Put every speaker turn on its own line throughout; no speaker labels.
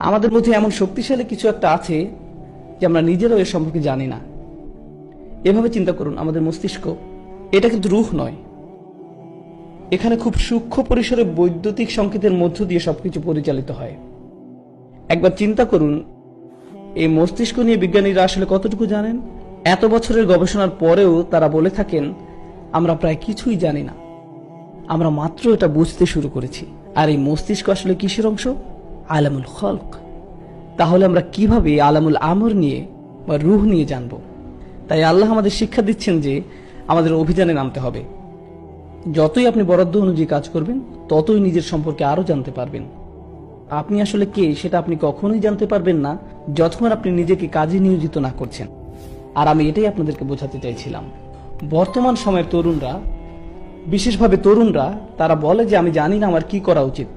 আমাদের মধ্যে এমন শক্তিশালী কিছু একটা আছে যে আমরা নিজেরাও এর সম্পর্কে জানি না। এভাবে চিন্তা করুন, আমাদের মস্তিষ্ক এটা কিন্তু রূহ নয়। এখানে খুব সূক্ষ্ম পরিসরে বৈদ্যুতিক সংকেতের মধ্য দিয়ে সবকিছু পরিচালিত হয়। একবার চিন্তা করুন, এই মস্তিষ্ক নিয়ে বিজ্ঞানীরা আসলে কতটুকু জানেন। এত বছরের গবেষণার পরেও তারা বলে থাকেন আমরা প্রায় কিছুই জানি না, আমরা মাত্র এটা বুঝতে শুরু করেছি। আর এই মস্তিষ্ক আসলে কিসের অংশ? আলামুল খলক। তাহলে আমরা কিভাবে আলামুল আমর নিয়ে বা রূহ নিয়ে জানব? তাই আল্লাহ আমাদের শিক্ষা দিচ্ছেন যে আমাদের অভিযানে নামতে হবে। যতই আপনি বরাদ্দ অনুযায়ী কাজ করবেন, ততই নিজের সম্পর্কে আরো জানতে পারবেন। আপনি আসলে কে সেটা আপনি কখনোই জানতে পারবেন না যতক্ষণ আপনি নিজেকে কাজে নিয়োজিত না করছেন। আর আমি এটাই আপনাদেরকে বোঝাতে চাইছিলাম। বর্তমান সময়ের তরুণরা, বিশেষভাবে তরুণরা, তারা বলে যে আমি জানি না আমার কি করা উচিত।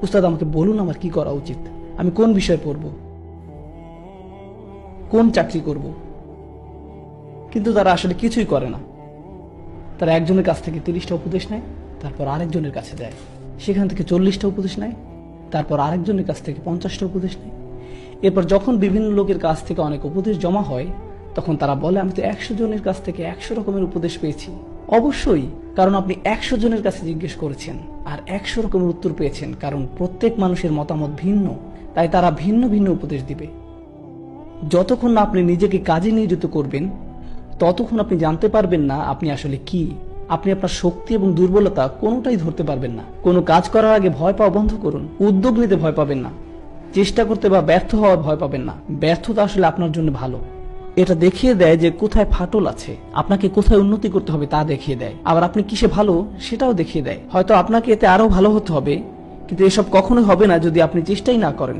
উস্তাদ আমাকে বলুন আমার কি করা উচিত, আমি কোন বিষয় পড়ব, কোন চাকরি করব। কিন্তু তারা আসলে কিছুই করে না। তারা একজনের কাছ থেকে 30টা উপদেশ নেয়, তারপর আরেকজনের কাছে যায়, সেখান থেকে 40টা উপদেশ নেয়, তারপর আরেকজনের কাছ থেকে 50টা উপদেশ নেয়। এরপর যখন বিভিন্ন লোকের কাছ থেকে অনেক উপদেশ জমা হয়, তখন তারা বলে আমি তো 100 জনের কাছ থেকে 100 রকমের উপদেশ পেয়েছি। অবশ্যই, কারণ আপনি 100 জনের কাছে জিজ্ঞেস করেছেন আর 100 রকমের উত্তর পেয়েছেন, কারণ প্রত্যেক মানুষের মতামত ভিন্ন, তাই তারা ভিন্ন ভিন্ন উপদেশ দিবে। যতক্ষণ না আপনি নিজেকে কাজে নিয়োজিত করবেন, ততক্ষণ আপনি জানতে পারবেন না আপনি আসলে কি। আপনি আপনার শক্তি এবং দুর্বলতা কোনোটাই ধরতে পারবেন না। কোনো কাজ করার আগে ভয় পাওয়া বন্ধ করুন। উদ্যোগ নিতে ভয় পাবেন না। চেষ্টা করতে বা ব্যর্থ হওয়ার ভয় পাবেন না। ব্যর্থতা আসলে আপনার জন্য ভালো। এটা দেখিয়ে দেয় যে কোথায় ফাটল আছে, আপনাকে কোথায় উন্নতি করতে হবে তা দেখিয়ে দেয়। আবার আপনি কিসে ভালো সেটাও দেখিয়ে দেয়। হয়তো আপনাকে এতে আরো ভালো হতে হবে, কিন্তু এসব কখনোই হবে না যদি আপনি চেষ্টাই না করেন।